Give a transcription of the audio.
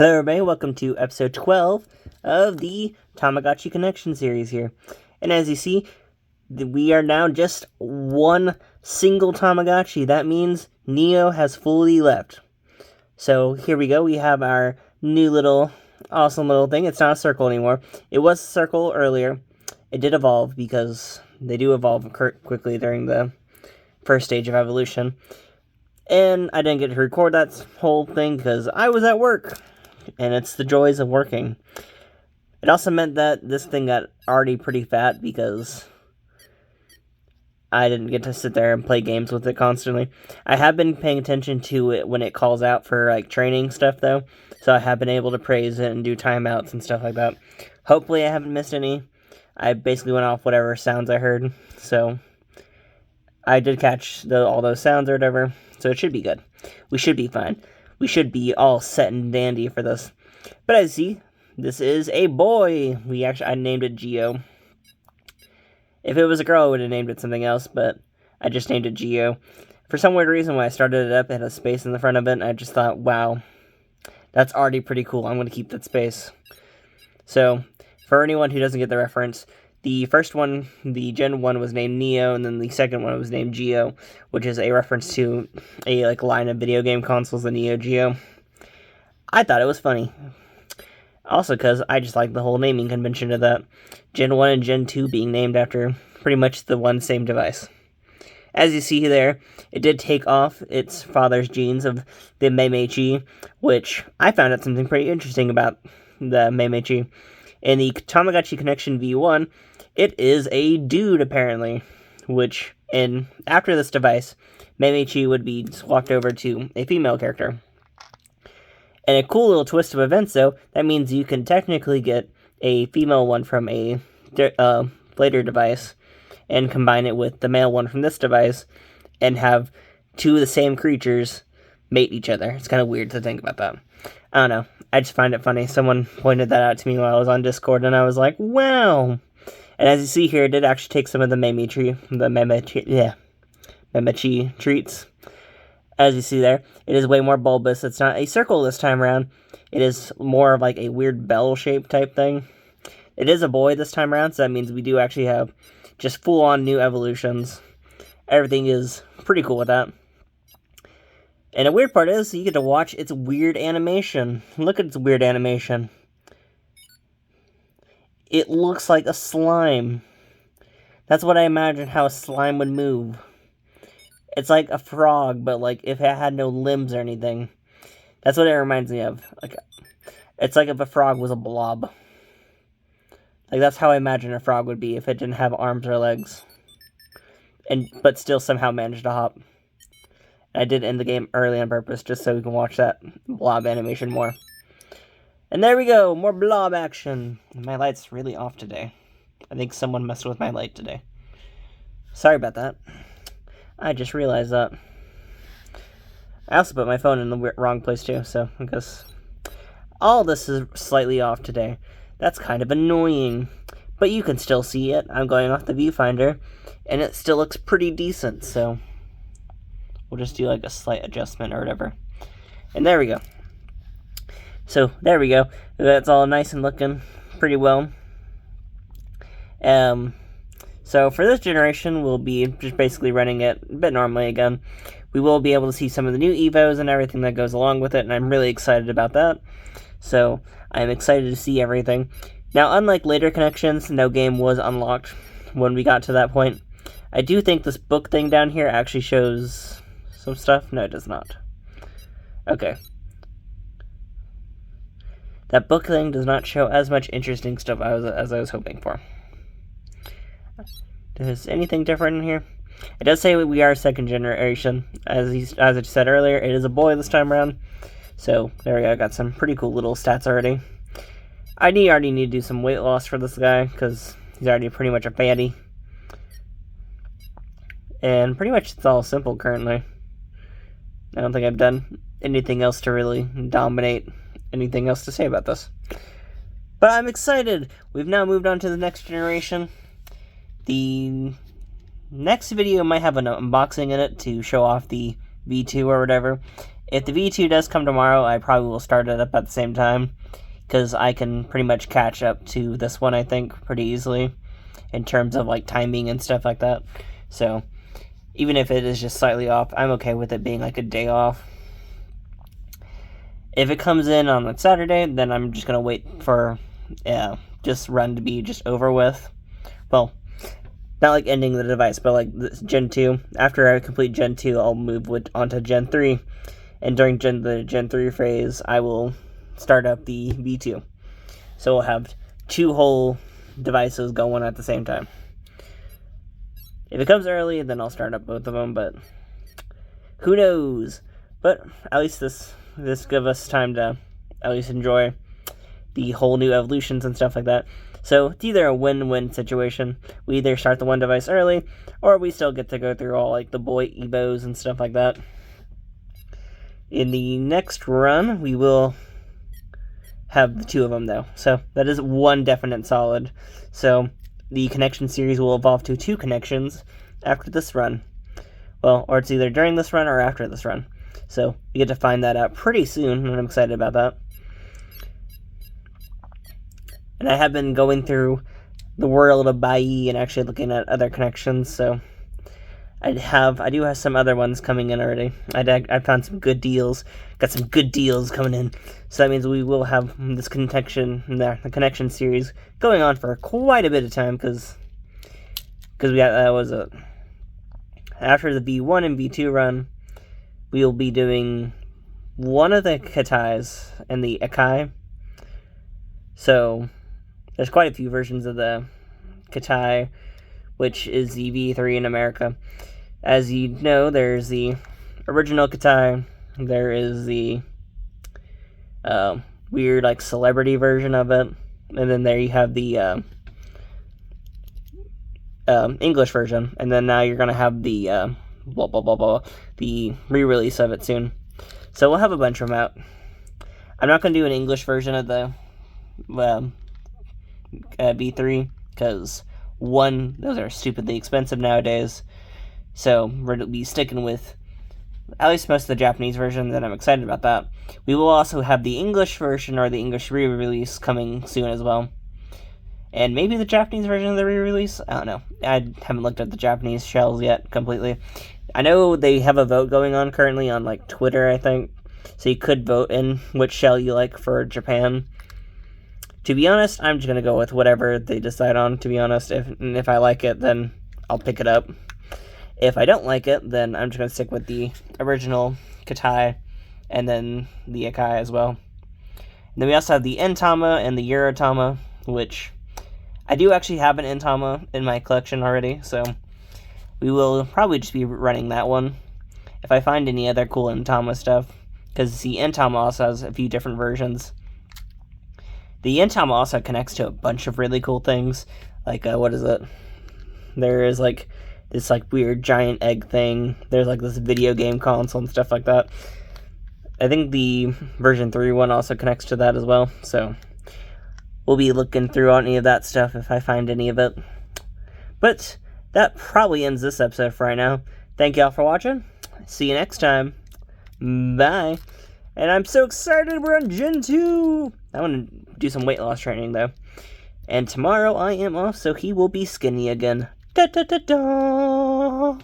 Hello everybody, welcome to episode 12 of the Tamagotchi Connection series here. And as you see, we are now just one single Tamagotchi. That means Neo has fully left. So here we go, we have our new little, awesome little thing. It's not a circle anymore. It was a circle earlier. It did evolve because they do evolve quickly during the first stage of evolution. And I didn't get to record that whole thing because I was at work. And it's the joys of working. It also meant that this thing got already pretty fat because I didn't get to sit there and play games with it constantly. I have been paying attention to it when it calls out for like training stuff though. So I have been able to praise it and do timeouts and stuff like that. Hopefully I haven't missed any. I basically went off whatever sounds I heard. So I did catch all those sounds or whatever. So it should be good. We should be fine. We should be all set and dandy for this. But as you see, this is a boy. I named it Geo. If it was a girl, I would have named it something else, but I just named it Geo. For some weird reason, when I started it up, it had a space in the front of it, and I just thought, wow, that's already pretty cool. I'm going to keep that space. So, for anyone who doesn't get the reference, the first one, the Gen 1, was named Neo, and then the second one was named Geo, which is a reference to a line of video game consoles, the Neo Geo. I thought it was funny. Also because I just like the whole naming convention of that. Gen 1 and Gen 2 being named after pretty much the one same device. As you see there, it did take off its father's genes of the Tamagotchi, which I found out something pretty interesting about the Tamagotchi. In the Tamagotchi Connection V1, it is a dude, apparently, which, after this device, Tamagotchi would be swapped over to a female character. And a cool little twist of events, though, that means you can technically get a female one from a later device and combine it with the male one from this device and have two of the same creatures mate each other. It's kind of weird to think about that. I don't know. I just find it funny. Someone pointed that out to me while I was on Discord, and I was like, wow. And as you see here, it did actually take some of the Tamagotchi treats. As you see there, it is way more bulbous. It's not a circle this time around. It is more of like a weird bell-shaped type thing. It is a boy this time around, so that means we do actually have just full-on new evolutions. Everything is pretty cool with that. And the weird part is, you get to watch its weird animation. Look at its weird animation. It looks like a slime. That's what I imagine how a slime would move. It's like a frog, but like if it had no limbs or anything. That's what it reminds me of. It's like if a frog was a blob. Like that's how I imagine a frog would be if it didn't have arms or legs. But still somehow managed to hop. I did end the game early on purpose, just so we can watch that blob animation more. And there we go, more blob action. My light's really off today. I think someone messed with my light today. Sorry about that. I just realized that. I also put my phone in the wrong place too, so I guess all this is slightly off today. That's kind of annoying. But you can still see it. I'm going off the viewfinder, and it still looks pretty decent, so we'll just do like a slight adjustment or whatever. And there we go. So, there we go. That's all nice and looking pretty well. So, for this generation, we'll be just basically running it a bit normally again. We will be able to see some of the new Evos and everything that goes along with it, and I'm really excited about that. So, I'm excited to see everything. Now, unlike later connections, no game was unlocked when we got to that point. I do think this book thing down here actually shows some stuff. No, it does not. Okay. That book thing does not show as much interesting stuff as I was hoping for. Is anything different in here? It does say we are second generation. As I said earlier, it is a boy this time around. So, there we go. I got some pretty cool little stats already. I already need to do some weight loss for this guy, because he's already pretty much a fatty. And pretty much it's all simple currently. I don't think I've done anything else to really dominate anything else to say about this. But I'm excited! We've now moved on to the next generation. The next video might have an unboxing in it to show off the V2 or whatever. If the V2 does come tomorrow, I probably will start it up at the same time, because I can pretty much catch up to this one, I think, pretty easily, in terms of, like, timing and stuff like that. So, even if it is just slightly off, I'm okay with it being, like, a day off. If it comes in on a Saturday, then I'm just going to wait for, just run to be just over with. Well, not like ending the device, but like Gen 2. After I complete Gen 2, I'll move onto Gen 3. And during the Gen 3 phase, I will start up the V2. So we'll have 2 whole devices going at the same time. If it comes early, then I'll start up both of them, but who knows? But at least this gives us time to at least enjoy the whole new evolutions and stuff like that. So it's either a win-win situation. We either start the one device early, or we still get to go through all like the boy Evos and stuff like that. In the next run, we will have the 2 of them though. So that is one definite solid. So the connection series will evolve to 2 connections after this run. Well, or it's either during this run or after this run. So we get to find that out pretty soon, and I'm excited about that. And I have been going through the world of Bai and actually looking at other connections, so I do have some other ones coming in already. I found some good deals. Got some good deals coming in. So that means we will have this the connection series going on for quite a bit of time, because we got after the V1 and V2 run, we will be doing one of the Katais and the Akai. So there's quite a few versions of the Katai, which is the V3 in America. As you know, there's the original Katai, there is the weird like celebrity version of it, and then there you have the English version, and then now you're gonna have the the re-release of it soon. So we'll have a bunch of them out. I'm not gonna do an English version of the V3, because one, those are stupidly expensive nowadays, so we're going to be sticking with at least most of the Japanese versions, and I'm excited about that. We will also have the English version, or the English re-release, coming soon as well, and maybe the Japanese version of the re-release. I don't know, I haven't looked at the Japanese shells yet completely. I know they have a vote going on currently on like Twitter, I think, so you could vote in which shell you like for Japan. To be honest, I'm just going to go with whatever they decide on, to be honest. If I like it, then I'll pick it up. If I don't like it, then I'm just going to stick with the original Katai and then the Akai as well. And then we also have the N-Tama and the Eurotama, which I do actually have an N-Tama in my collection already, so we will probably just be running that one if I find any other cool N-Tama stuff, because the N-Tama also has a few different versions. The N-Tama also connects to a bunch of really cool things, like, what is it? There is, like, this, like, weird giant egg thing. There's, like, this video game console and stuff like that. I think the version 3 one also connects to that as well, so we'll be looking through any of that stuff if I find any of it. But that probably ends this episode for right now. Thank y'all for watching. See you next time. Bye. And I'm so excited we're on Gen 2! I want to do some weight loss training, though. And tomorrow I am off, so he will be skinny again. Da da da da!